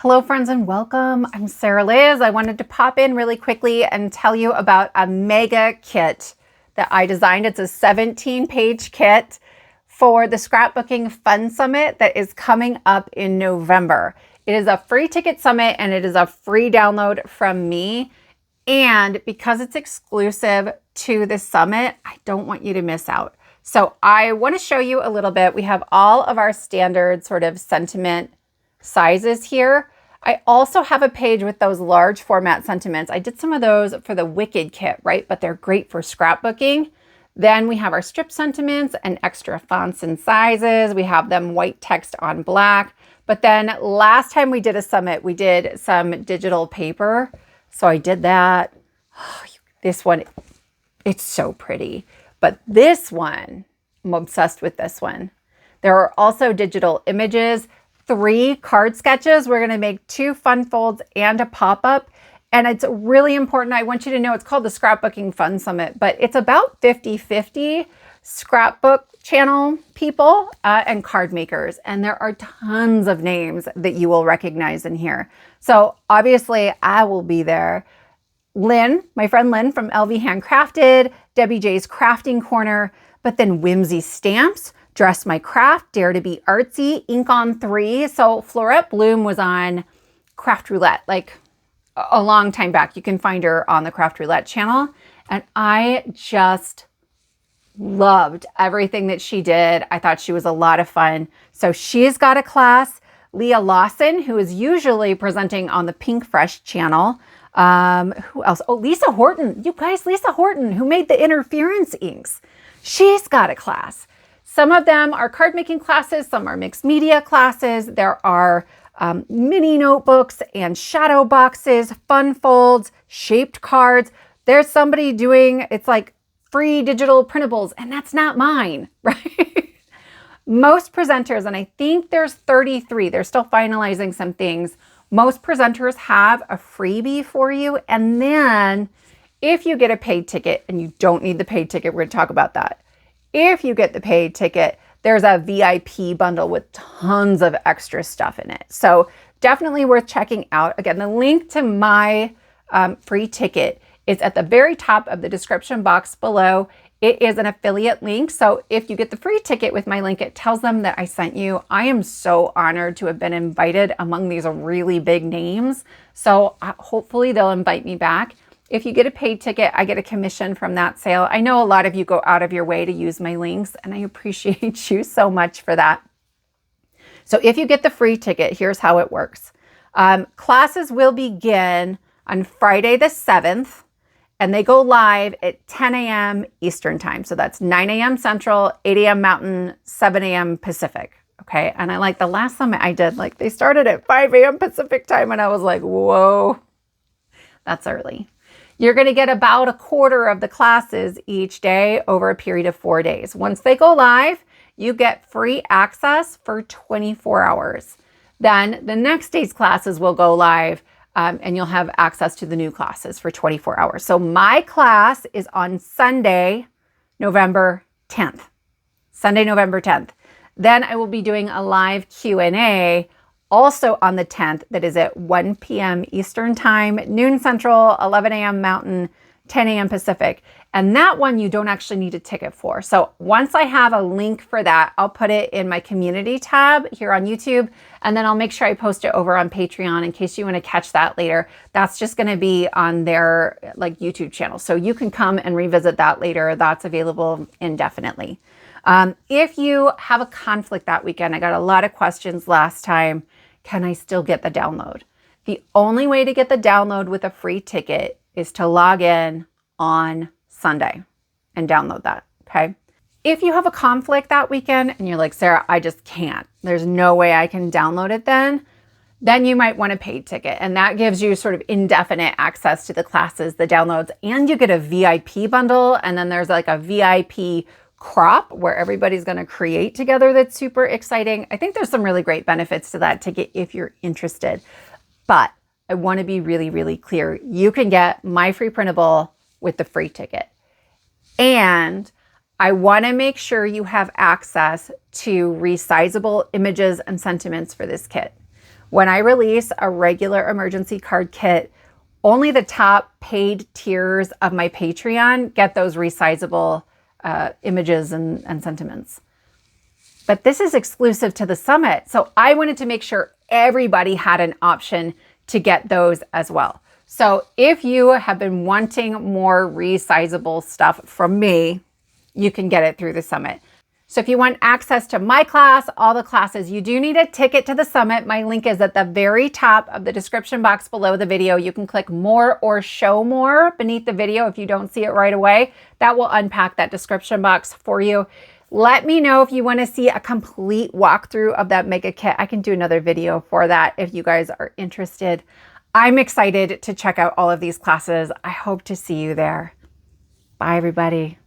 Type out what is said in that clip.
Hello friends and welcome. I'm Sarah Liz. I wanted to pop in really quickly and tell you about a mega kit that I designed. It's a 17-page kit for the Scrapbooking Fun Summit that is coming up in November. It is a free ticket summit and it is a free download from me. And because it's exclusive to the summit, I don't want you to miss out. So I want to show you a little bit. We have all of our standard sort of sentiment sizes here. I also have a page with those large format sentiments. I did some of those for the Wicked kit, right? But they're great for scrapbooking. Then we have our strip sentiments and extra fonts and sizes. We have them white text on black. But then last time we did a summit, we did some digital paper. So I did that. Oh, this one, it's so pretty. But this one, I'm obsessed with this one. There are also digital images. 3 card sketches. We're going to make 2 fun folds and a pop-up. And it's really important. I want you to know it's called the Scrapbooking Fun Summit, but it's about 50-50 scrapbook channel people and card makers. And there are tons of names that you will recognize in here. So obviously I will be there. Lynn, my friend Lynn from LV Handcrafted, Debbie J's Crafting Corner, but then Whimsy Stamps, Dress My Craft, Dare to Be Artsy, Ink on 3. So Florette Bloom was on Craft Roulette like a long time back. You can find her on the Craft Roulette channel. And I just loved everything that she did. I thought she was a lot of fun. So she's got a class. Leah Lawson, who is usually presenting on the Pink Fresh channel. Who else? Oh, Lisa Horton. You guys, Lisa Horton, who made the interference inks. She's got a class. Some of them are card making classes, some are mixed media classes. There are mini notebooks and shadow boxes, fun folds, shaped cards. There's somebody doing, it's like free digital printables, and that's not mine, right? Most presenters, and I think there's 33, they're still finalizing some things. Most presenters have a freebie for you. And then if you get a paid ticket, and you don't need the paid ticket, we're going to talk about that. If you get the paid ticket, there's a VIP bundle with tons of extra stuff in it. So definitely worth checking out. Again, the link to my free ticket is at the very top of the description box below. It is an affiliate link. So if you get the free ticket with my link, it tells them that I sent you. I am so honored to have been invited among these really big names. So hopefully they'll invite me back. If you get a paid ticket, I get a commission from that sale. I know a lot of you go out of your way to use my links, and I appreciate you so much for that. So if you get the free ticket, here's how it works. Classes will begin on Friday the 7th, and they go live at 10 a.m. Eastern time. So that's 9 a.m. Central, 8 a.m. Mountain, 7 a.m. Pacific. Okay, and I like the last summit I did, like they started at 5 a.m. Pacific time, and I was like, whoa, that's early. You're going to get about a quarter of the classes each day over a period of 4 days. Once they go live, you get free access for 24 hours. Then the next day's classes will go live and you'll have access to the new classes for 24 hours. So my class is on Sunday, November 10th. Sunday, November 10th. Then I will be doing a live Q&A also on the 10th, that is at 1 p.m. Eastern time, noon Central, 11 a.m. Mountain, 10 a.m. Pacific. And that one you don't actually need a ticket for. So once I have a link for that, I'll put it in my community tab here on YouTube. And then I'll make sure I post it over on Patreon in case you want to catch that later. That's just going to be on their YouTube channel. So you can come and revisit that later. That's available indefinitely. If you have a conflict that weekend, I got a lot of questions last time. Can I still get the download? The only way to get the download with a free ticket is to log in on Sunday and download that, okay? If you have a conflict that weekend and you're like, Sarah, I just can't, there's no way I can download it then you might want a paid ticket. And that gives you sort of indefinite access to the classes, the downloads, and you get a VIP bundle. And then there's like a VIP crop where everybody's going to create together. That's super exciting. I think there's some really great benefits to that ticket if you're interested. But I want to be really, really clear. You can get my free printable with the free ticket. And I want to make sure you have access to resizable images and sentiments for this kit. When I release a regular emergency card kit, only the top paid tiers of my Patreon get those resizable images and sentiments. But this is exclusive to the summit. So I wanted to make sure everybody had an option to get those as well. So if you have been wanting more resizable stuff from me, you can get it through the summit. So if you want access to my class, all the classes, you do need a ticket to the summit. My link is at the very top of the description box below the video. You can click more or show more beneath the video if you don't see it right away. That will unpack that description box for you. Let me know if you want to see a complete walkthrough of that mega kit. I can do another video for that if you guys are interested. I'm excited to check out all of these classes. I hope to see you there. Bye, everybody.